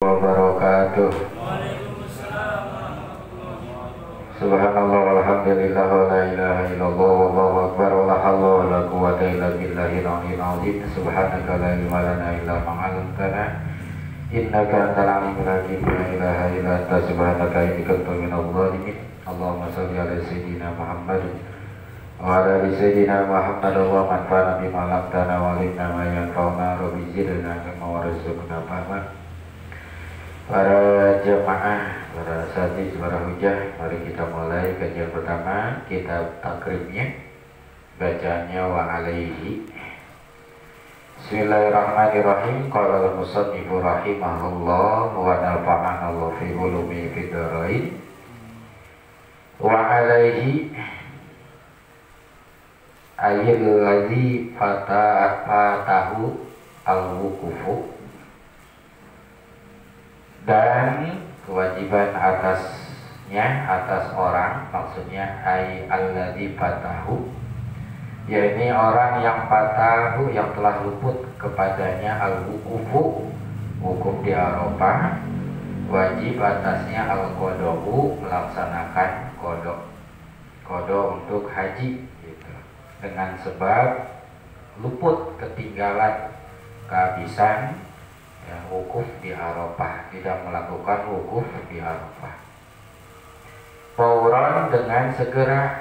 Wabarakatuh. Subhanallah walhamdulillah wa la ilaha illallah wallahu akbar wa la hawla wa la quwwata illa billahil aliyyil azim. Subhanaka la ilma lana illa ma 'allamtana innaka antal alimul hakim. La ilaha illa anta subhanaka inni kuntu minadh dhalimin. Allahumma shalli ala sayyidina Muhammad wa ala ali sayyidina Muhammad wa manfa'na bima 'allamtana wa 'allimna ma yanfa'una rabbi zidna ilma warzuqna fahma. Para jemaah, para sadis, para hujah, mari kita mulai kajian pertama kitab takribnya. Bacanya wa alaihi. Bismillahirrahmanirrahim. Qala al-musannifu rahimahullah wa nafa'ana Allah fi ulumi fid dharain. Wa alaihi ayyul ladzi fatahu al-wuqufu, dan kewajiban atasnya, atas orang, maksudnya ay alladzi fatahu, yakni orang yang fatahu, yang telah luput kepadanya al-wuqufu, wukuf di Arafah, wajib atasnya al-qada'u, melaksanakan qada untuk haji gitu. Dengan sebab luput, ketinggalan, kehabisan ya, wukuf di Arafah, tidak melakukan wukuf di Arafah. Fauran, dengan segera,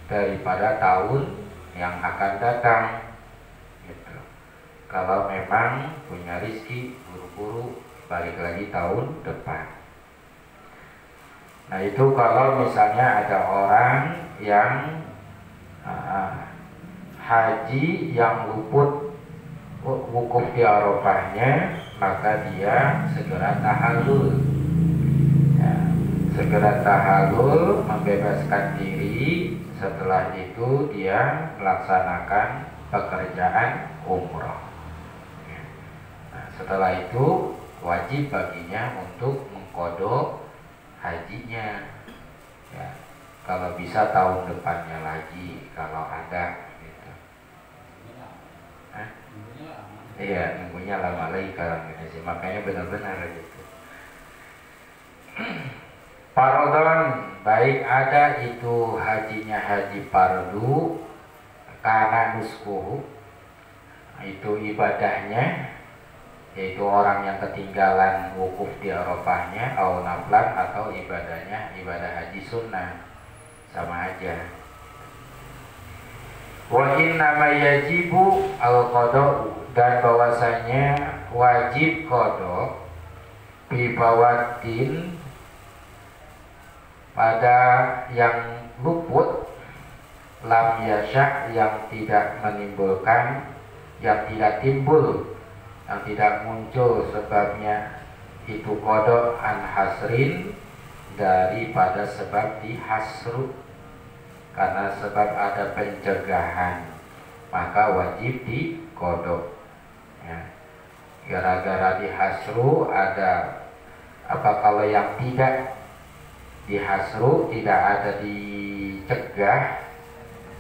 daripada tahun yang akan datang gitu. Kalau memang punya rezeki, buru-buru balik lagi tahun depan. Nah itu kalau misalnya ada orang yang haji yang luput wukuf di Arafahnya, maka dia segera tahallul ya, segera tahallul, membebaskan diri. Setelah itu dia melaksanakan pekerjaan umroh ya. Nah, setelah itu wajib baginya untuk mengqadha hajinya ya. Kalau bisa tahun depannya lagi, kalau ada gitu. Iya, nunggunya lama lagi kalau Indonesia, makanya benar-benar gitu. Parodon, baik ada itu hajinya haji fardu, karena nuskuhu, itu ibadahnya, yaitu orang yang ketinggalan wukuf di Arafahnya, au naflan, atau ibadahnya ibadah haji sunnah, sama aja. Wa inna ma yajibu al-qada'u, dan bahwasanya wajib qada bi bawatin, pada yang luput, lam yasya, yang tidak menimbulkan, yang tidak timbul, yang tidak muncul sebabnya itu qada an hasrin, daripada sebab dihasru, karena sebab ada pencegahan maka wajib diqada ya. Gara-gara dihasru ada apa, kalau yang tidak dihasru, tidak ada dicegah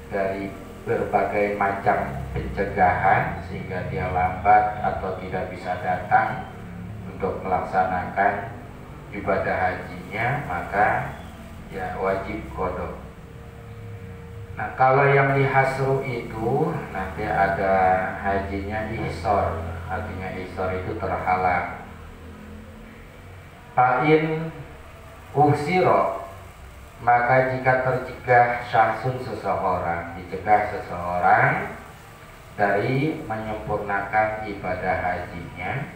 dari berbagai macam pencegahan sehingga dia lambat atau tidak bisa datang untuk melaksanakan ibadah hajinya, maka ya wajib qada. Nah kalau yang dihasru itu nanti ada hajinya ihsor, artinya ihsor itu terhalang. Fa'in uhsiro, maka jika tercegah syahsun, seseorang, dicegah seseorang dari menyempurnakan ibadah hajinya,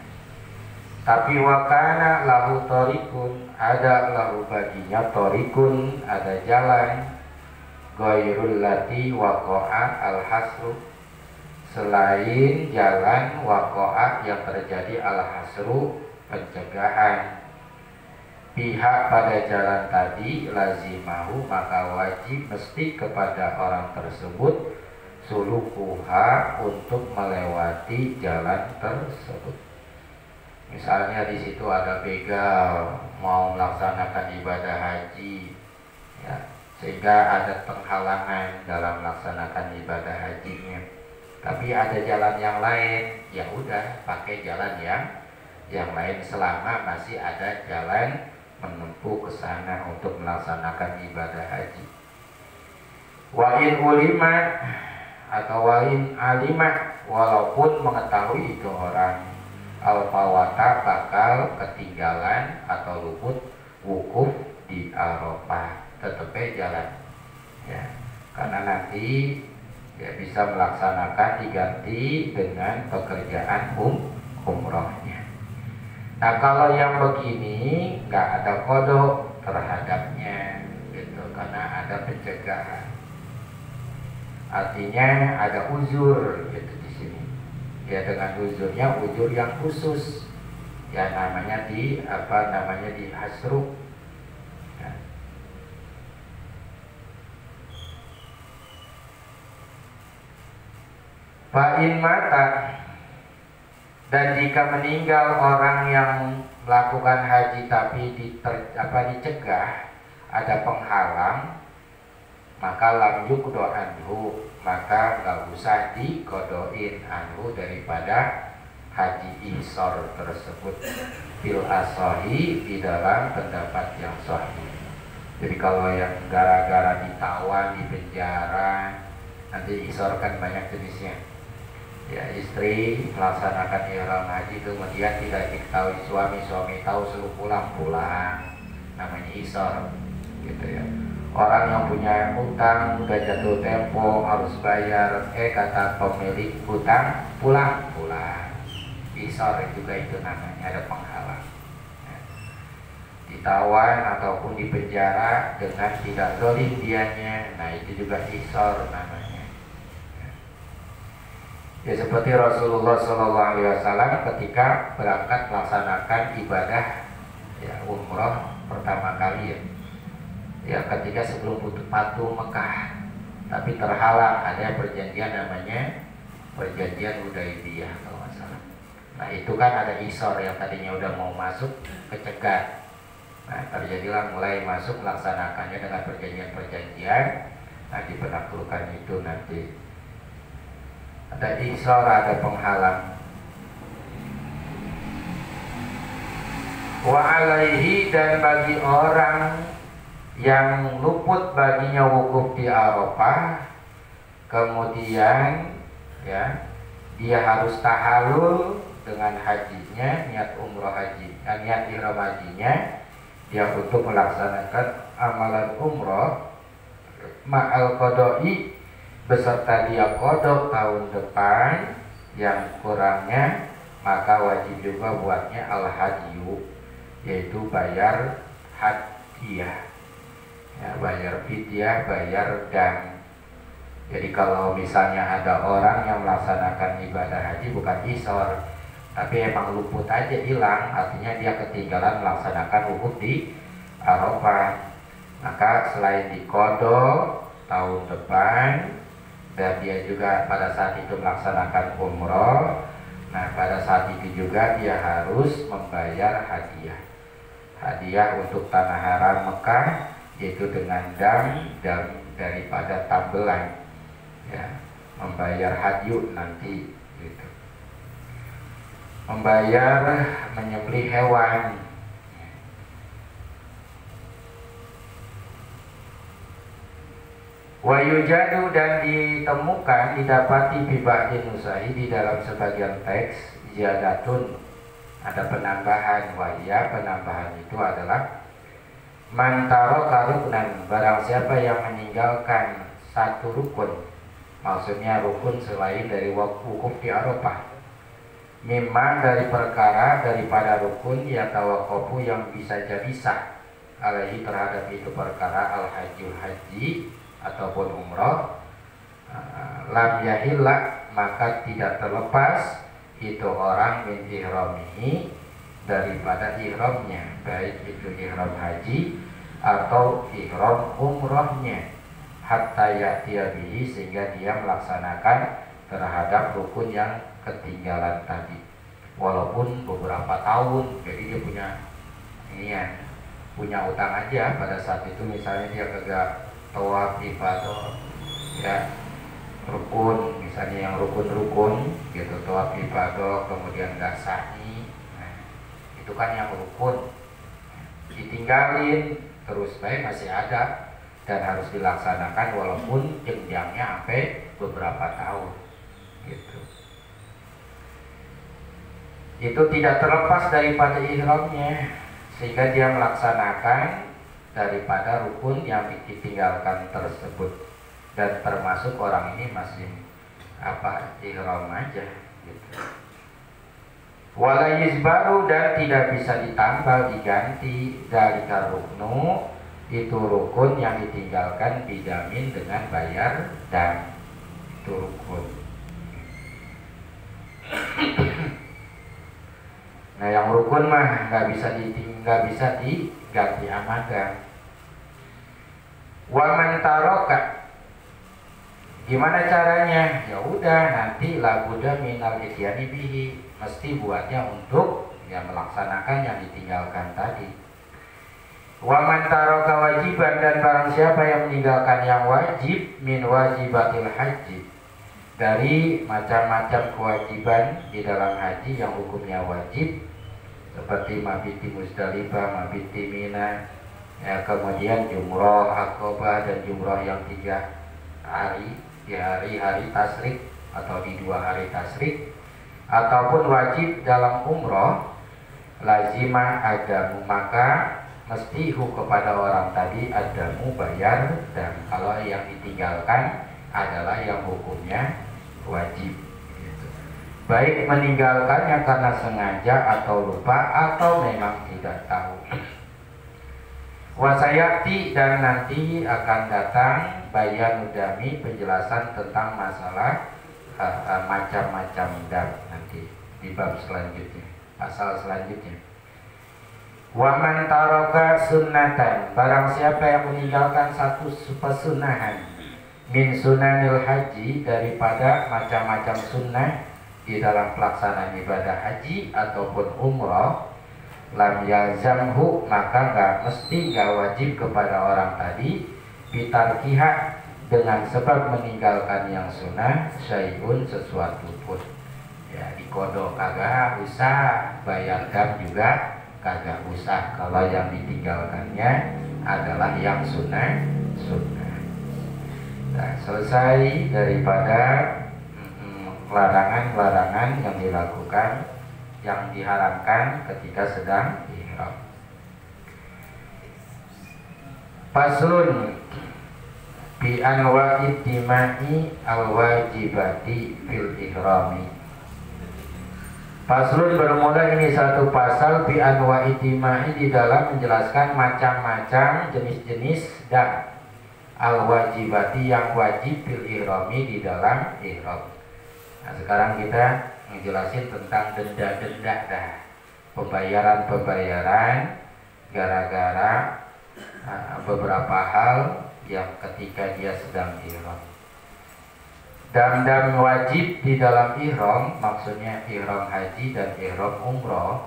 tapi wakana lahu torikun, ada lahu baginya torikun, ada jalan, ghairul lati waqa'a al-hasru, selain jalan waqa'a yang terjadi al-hasru, pencegahan, pihak pada jalan tadi, lazimahu, maka wajib mesti kepada orang tersebut sulukuha, untuk melewati jalan tersebut. Misalnya di situ ada begal mau melaksanakan ibadah haji ya, sehingga ada penghalangan dalam melaksanakan ibadah hajinya, tapi ada jalan yang lain, ya udah pakai jalan yang yang lain selama masih ada jalan menempuh ke sana untuk melaksanakan ibadah haji. Wa in ulima atau wa in alima, walaupun mengetahui itu orang al-fawata bakal ketinggalan atau luput wukuf di Arafah, tetap jalan ya, karena nanti ya bisa melaksanakan diganti dengan pekerjaan umrohnya. Nah kalau yang begini nggak ada kodok terhadapnya gitu, karena ada pencegahan, artinya ada uzur gitu di sini ya, dengan uzurnya uzur yang khusus ya, namanya di hasru ya. Fa'in mata, dan jika meninggal orang yang melakukan haji tapi dicegah, ada penghalang, maka lam yukdo anhu, maka nggak usah dikodoin anhu daripada haji isor tersebut, fil asohi, di dalam pendapat yang sahih. Jadi kalau yang gara-gara ditawan, di penjara, nanti isor kan banyak jenisnya ya, istri melaksanakan ihram haji kemudian tidak diketahui suami tahu suruh pulang, namanya isor gitu ya. Orang yang punya hutang udah jatuh tempo harus bayar, kata pemilik hutang pulang, isor juga itu namanya, ada penghalang ya. Ditawan ataupun dipenjara dengan tidak zalim dianya, nah itu juga isor namanya. Ya seperti Rasulullah SAW ketika berangkat melaksanakan ibadah ya umroh pertama kali ya, ketika sebelum Fatu Mekah, tapi terhalang, ada perjanjian namanya perjanjian Hudaibiyah kalau nggak salah. Nah itu kan ada isor yang tadinya udah mau masuk kecegat. Nah terjadilah mulai masuk melaksanakannya dengan perjanjian-perjanjian. Nah dipenaklukkan itu nanti ada isor, ada penghalang. Wa alaihi, dan bagi orang yang luput baginya wukuf di Arafah, kemudian ya dia harus tahallul dengan hajinya, niat umroh haji, niat ihram hajinya, dia untuk melaksanakan amalan umroh ma'al qodoi, beserta dia kodok tahun depan yang kurangnya, maka wajib juga buatnya al-hadiyu, yaitu bayar hadiah ya, bayar fidyah, bayar dam. Jadi kalau misalnya ada orang yang melaksanakan ibadah haji bukan isor, tapi emang luput aja, hilang, artinya dia ketinggalan melaksanakan wukuf di Arafah, maka selain dikodok tahun depan, dan dia juga pada saat itu melaksanakan umroh, nah pada saat itu juga dia harus membayar hadiah untuk tanah haram Mekah, yaitu dengan dam daripada tambelan ya, membayar hadyu nanti gitu, membayar menyembelih hewan. Wa yujadu, dan ditemukan, didapati fi ba'di nusahi, di dalam sebagian teks, ziyadatun, ada penambahan. Wahya, penambahan itu adalah mantaro karuknan, barang siapa yang meninggalkan satu rukun, maksudnya rukun selain dari wukuf di Arafah, mimma, dari perkara, daripada rukun ya tawakofu, yang bisa alaihi, terhadap itu perkara, al-hajjul haji ataupun umroh, lam yahillah, maka tidak terlepas itu orang min ihramihi, daripada ihramnya, baik itu ihram haji atau ihram umrohnya, hatta ya'tiya bihi, sehingga dia melaksanakan terhadap rukun yang ketinggalan tadi, walaupun beberapa tahun. Jadi dia punya utang aja pada saat itu, misalnya dia kagak tawaf ifadah ya, rukun, misalnya yang rukun gitu, tawaf ifadah, kemudian nggak sa'i, nah, itu kan yang rukun. Ditinggalin terus baik masih ada dan harus dilaksanakan walaupun jenjangnya sampai beberapa tahun gitu. Itu tidak terlepas daripada ihramnya, sehingga dia melaksanakan daripada rukun yang ditinggalkan tersebut. Dan termasuk orang ini masih ihram aja gitu. Wala yuzbaru, dan tidak bisa ditambal diganti dari ruknu itu rukun yang ditinggalkan bidamin dengan bayar dan itu rukun. Nah yang rukun mah nggak bisa diganti amaga. Waman taroka, gimana caranya? Ya udah nanti labuda minal isyani bihi, mesti buatnya untuk melaksanakan yang ditinggalkan tadi. Waman taroka wajiban, dan barang siapa yang meninggalkan yang wajib min wajibatil haji, dari macam-macam kewajiban di dalam haji yang hukumnya wajib, seperti mabiti Musdalifah, mabiti Mina, ya, kemudian jumroh Aqabah dan jumroh yang 3 hari, di hari-hari tasyrik atau di 2 hari tasyrik, ataupun wajib dalam umroh, lazimah adamu, maka mesti kepada orang tadi adamu bayar, dan kalau yang ditinggalkan adalah yang hukumnya wajib gitu. Baik meninggalkannya karena sengaja atau lupa atau memang tidak tahu. Wasayati, dan nanti akan datang bayan udami, penjelasan tentang masalah macam-macam dam nanti di bab selanjutnya, pasal selanjutnya. Waman taroka sunnatan, barang siapa yang meninggalkan satu pesunahan min sunanil haji, daripada macam-macam sunnah di dalam pelaksanaan ibadah haji ataupun umroh, lam yalzamhu, maka nggak wajib kepada orang tadi bitarkiha, dengan sebab meninggalkan yang sunnah, syai'un, sesuatu pun. Ya dikodok kagak usah, bayar dam juga kagak usah kalau yang ditinggalkannya adalah yang sunnah. Nah, selesai daripada larangan-larangan yang dilakukan, yang diharamkan ketika sedang ihram. Faslun bi anwa'id dima'i al-wajibati fil ihrami. Faslun, bermula ini satu pasal bi anwa'id dima'i, di dalam menjelaskan macam-macam jenis-jenis dam al-wajibati, yang wajib fil ihrami, di dalam ihram. Nah sekarang kita ngejelasin tentang denda-denda dah, pembayaran-pembayaran gara-gara beberapa hal yang ketika dia sedang ihram. Dam-dam wajib di dalam ihram, maksudnya ihram haji dan ihram umroh,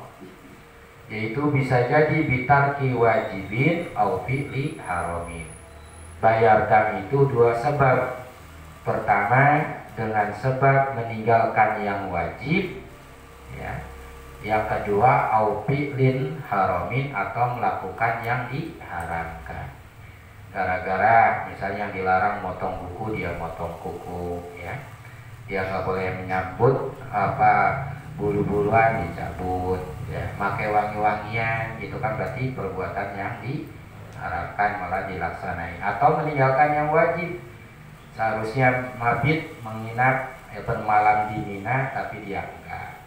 yaitu bisa jadi bitarki wajibin au fi'li haramin. Bayar dam itu 2 sebab. Pertama, dengan sebab meninggalkan yang wajib, ya. Yang kedua, au fi'lin haramin, atau melakukan yang diharamkan. Gara-gara misalnya yang dilarang motong kuku, dia motong kuku, ya. Dia nggak boleh menyambut bulu-buluan, dicabut, ya. Pakai wangi-wangian, itu kan berarti perbuatan yang diharapkan malah dilaksanakan. Atau meninggalkan yang wajib, seharusnya mabit menginap bermalam di Mina, tapi dia enggak.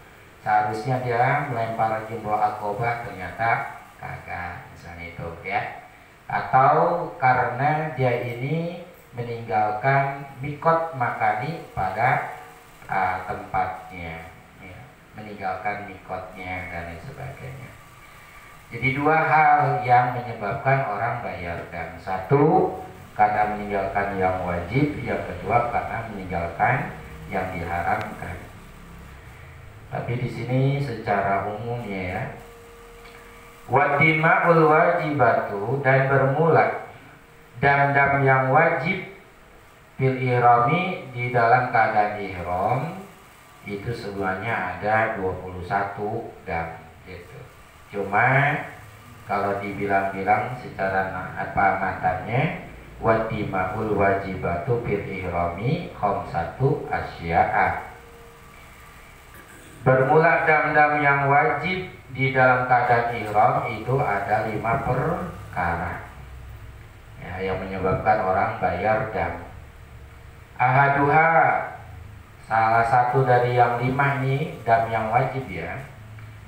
Seharusnya dia melempar jumroh Aqabah, ternyata kagak, misalnya itu, ya. Atau karena dia ini meninggalkan mikot makani pada tempatnya, ya. Meninggalkan mikotnya dan lain sebagainya. Jadi 2 hal yang menyebabkan orang bayar dam. 1, karena meninggalkan yang wajib, yang kedua karena meninggalkan yang diharamkan. Tapi di sini secara umumnya, ya, wadima'ul wajibatu, dan bermula dam-dam yang wajib fil ihrami, di dalam keadaan ihram, itu semuanya ada 21 dam gitu. Cuma kalau dibilang-bilang secara matanya, wadimahul wajibatu fil ihrami khamsatu asya'a. Bermula dam-dam yang wajib di dalam keadaan ihram itu ada 5 perkara ya, yang menyebabkan orang bayar dam. Ahaduha, salah satu dari yang 5 ini dam yang wajib ya.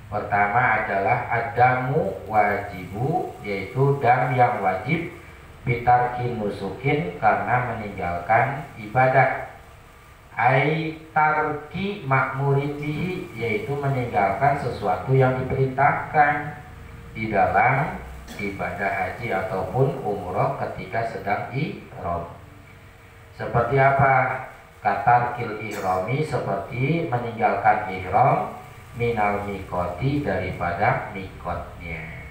Pertama adalah adamu wajibu, yaitu dam yang wajib bitarki nusukin, karena meninggalkan ibadah. Ai tarki makmurin bihi, yaitu meninggalkan sesuatu yang diperintahkan di dalam ibadah haji ataupun umroh ketika sedang ihram. Seperti apa? Katarkil ihrami, seperti meninggalkan ihram, minal mikoti, daripada mikotnya.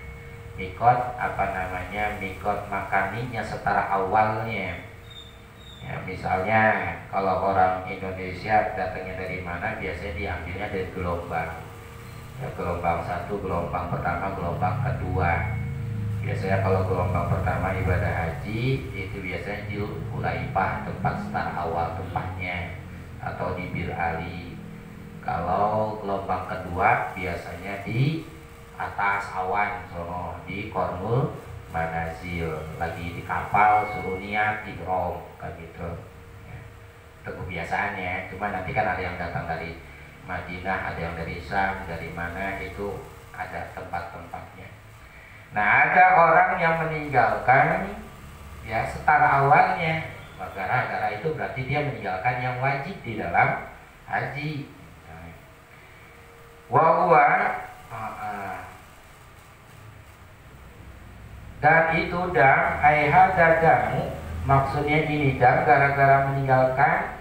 Mikot apa namanya? Mikot makaninya, setara awalnya. Ya, misalnya kalau orang Indonesia datangnya dari mana, biasanya diambilnya dari gelombang ya, gelombang 1, gelombang pertama, gelombang kedua. Biasanya kalau gelombang pertama ibadah haji itu biasanya di Hulaifah, tempat start awal tempatnya, atau di Bir Ali. Kalau gelombang kedua biasanya di atas awan sono, di Kornul Manazil, lagi di kapal suruh niat ihram kayak gitu ya. Itu kebiasaannya. Cuma nanti kan ada yang datang dari Madinah, ada yang dari Syam, dari mana, itu ada tempat-tempatnya. Nah, ada orang yang meninggalkan ya setara awalnya, gara-gara itu berarti dia meninggalkan yang wajib di dalam haji. Dan itu dam aihadadamu, maksudnya ini dam gara-gara meninggalkan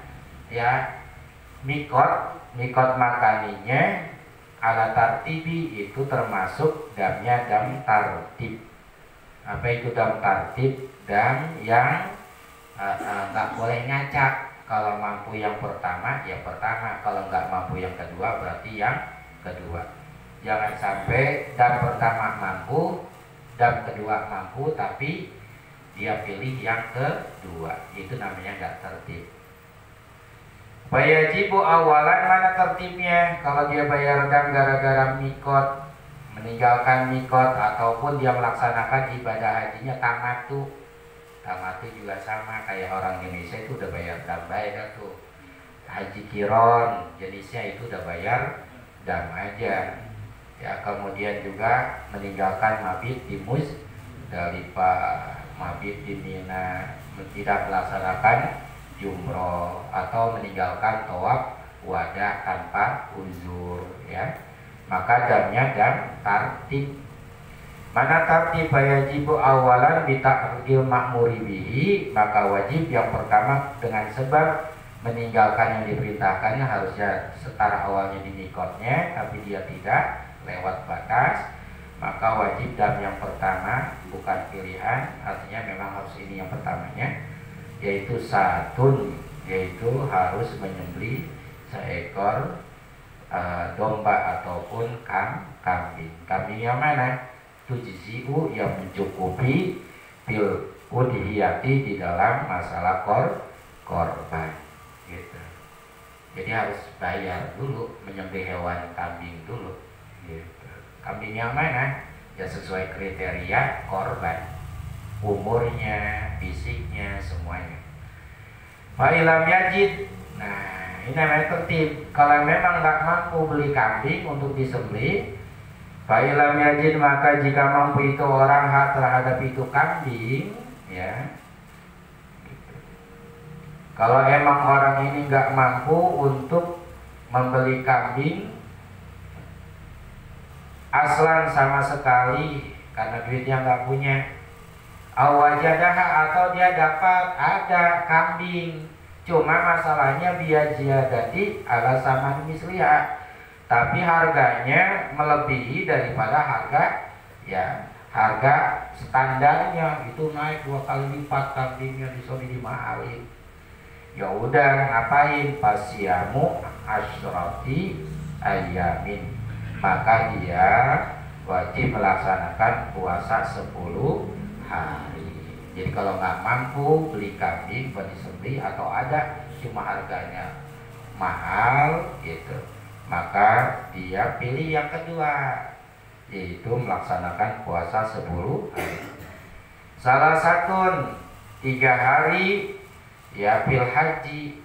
ya mikot makaninya ala tartibi, itu termasuk damnya dam tartib. Apa itu dam tartib? Dam yang nggak boleh ngacak. Kalau mampu yang pertama, ya pertama. Kalau nggak mampu yang kedua, berarti yang kedua. Jangan sampai dam pertama mampu, dam kedua mampu, tapi dia pilih yang kedua. Itu namanya nggak tertib. Wajibu awalan, mana tertibnya? Kalau dia bayar dam gara-gara mikot, meninggalkan mikot, ataupun dia melaksanakan ibadah hajinya tamatu. Tamatu juga sama kayak orang Indonesia, itu udah bayar dam, bayar tuh. Haji kiron jenisnya itu udah bayar dam aja. Ya, kemudian juga meninggalkan mabit di Muzdalifah, mabit di Mina, tidak melaksanakan jumroh, atau meninggalkan tawaf wadah tanpa uzur ya, maka damnya dam tartib. Mana tartib? Yajibu awalan bita'ril ma'muri bihi, maka wajib yang pertama dengan sebab meninggalkan yang diperintahkannya, harusnya setara awalnya di mikotnya, tapi dia tidak lewat batas, maka wajib dam yang pertama, bukan pilihan, artinya memang harus ini yang pertamanya, yaitu satun, yaitu harus menyembelih seekor domba ataupun kambing. Kambing yang mana? Tujzi'u, yang mencukupi fil udhiyati, di dalam masalah korban gitu. Jadi harus bayar dulu menyembelih hewan kambing dulu gitu. Kambing yang mana? Ya sesuai kriteria korban, umurnya, fisiknya, semuanya. Fa'ilam yajid, nah ini namanya tertib. Kalau memang nggak mampu beli kambing untuk disembelih, fa'ilam yajid, maka jika mampu itu orang hak terhadap itu kambing ya. Kalau emang orang ini nggak mampu untuk membeli kambing aslan sama sekali, karena duitnya nggak punya, awajadaha, atau dia dapat ada kambing, cuma masalahnya biaziyadati ala saman misliha, tapi harganya melebihi daripada harga ya, harga standarnya itu naik 2 kali lipat, kambingnya bisa dimahalin. Ya udah, ngapain? Pasiamu asyrati ayamin, maka dia wajib melaksanakan puasa 10 hari. Jadi kalau nggak mampu beli kambing buat disembelih atau ada cuma harganya mahal gitu, maka dia pilih yang kedua, yaitu melaksanakan puasa 10 hari. Salah satu 3 hari ya fil haji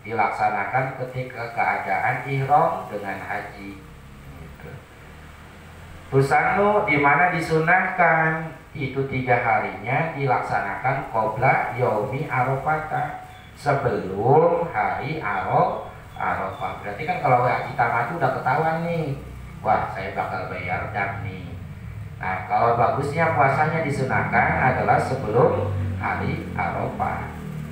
dilaksanakan ketika keadaan ihram dengan haji. Tusanu di mana disunahkan itu 3 harinya dilaksanakan qobla yaumi arafah, sebelum hari Arafah. Berarti kan kalau haji tamat udah ketahuan nih, wah saya bakal bayar dam nih. Nah kalau bagusnya puasanya disunahkan adalah sebelum hari Arafah.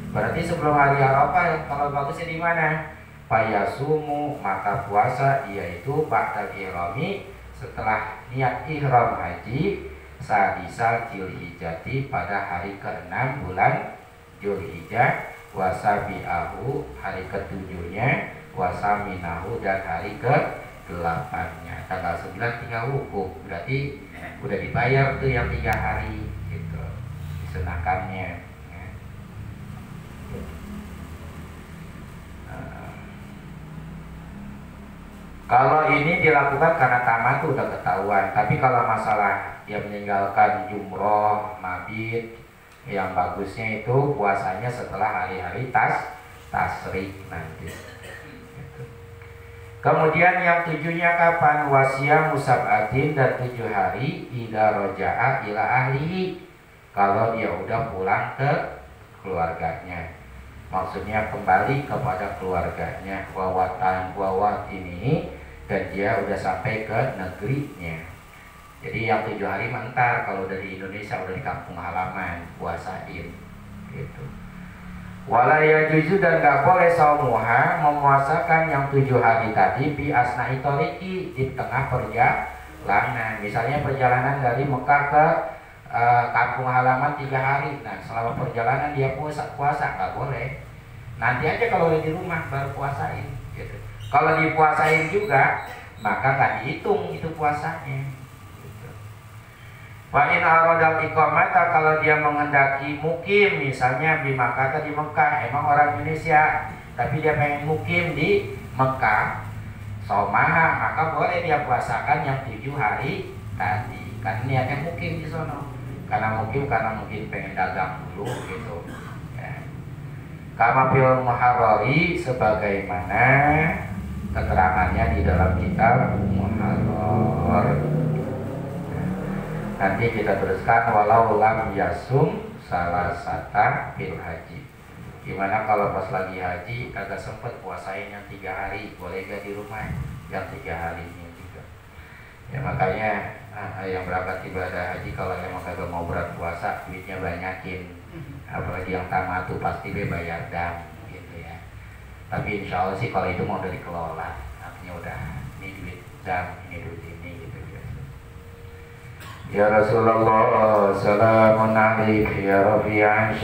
Berarti sebelum hari Arafah kalau bagusnya di mana? Fayasumu, maka puasa yaitu ba'dal ihrami, setelah niat ihram haji, sadisa Dzulhijjati, pada hari ke-6 bulan Dzulhijjah, wasabi'ahu, hari ke-7-nya, wasaminahu, dan hari ke-8-nya. Tanggal 9 tinggal wukuf, berarti udah dibayar tuh yang 3 hari gitu disunahkannya. Kalau ini dilakukan karena tamat tuh udah ketahuan. Tapi kalau masalah dia meninggalkan jumroh, mabit, yang bagusnya itu puasanya setelah hari-hari tasrik nanti. Gitu. Kemudian yang 7-nya kapan? Wasiyam musab'atin, dan 7 hari ida roja'a ila ahlihi, kalau dia udah pulang ke keluarganya. Maksudnya kembali kepada keluarganya, wawat ini, dan dia udah sampai ke negerinya. Jadi yang 7 hari mentar, kalau dari Indonesia udah di kampung halaman puasain gitu. Wala yajuzu, dan gak boleh saumuha, memuasakan yang 7 hari tadi bi asna'i tariqi, di tengah perjalanan. Misalnya perjalanan dari Mekah ke kampung halaman 3 hari. Nah selama perjalanan dia puasa gak boleh. Nanti aja kalau di rumah baru puasain gitu. Kalau dipuasain juga maka nggak dihitung itu puasanya gitu. Wa in aradal iqamata, kalau dia menghendaki mukim, misalnya di Makkah, di Mekah, emang orang Indonesia tapi dia pengen mukim di Mekah, somaha, maka boleh dia puasakan yang 7 hari tadi, kan niatnya mukim di sono. Karena mungkin pengen dagang dulu gitu ya. Kama fil muharrari, sebagaimana keterangannya di dalam kitab Muharrar. Nanti kita teruskan walau lam yasum salasata fil haji. Gimana kalau pas lagi haji kagak sempet puasain yang 3 hari, boleh gak di rumah yang 3 harinya juga. Ya makanya yang berangkat ibadah haji kalau emang kagak mau berat puasa, duitnya banyakin. Apalagi yang tamat tuh pasti dia bayar dam gitu ya. Tapi insya Allah sih kalau itu mau dari kelola, artinya udah ini duit dam, ini duit ini gitu ya. Ya Rasulullah, salamun alaik ya Rafi'an.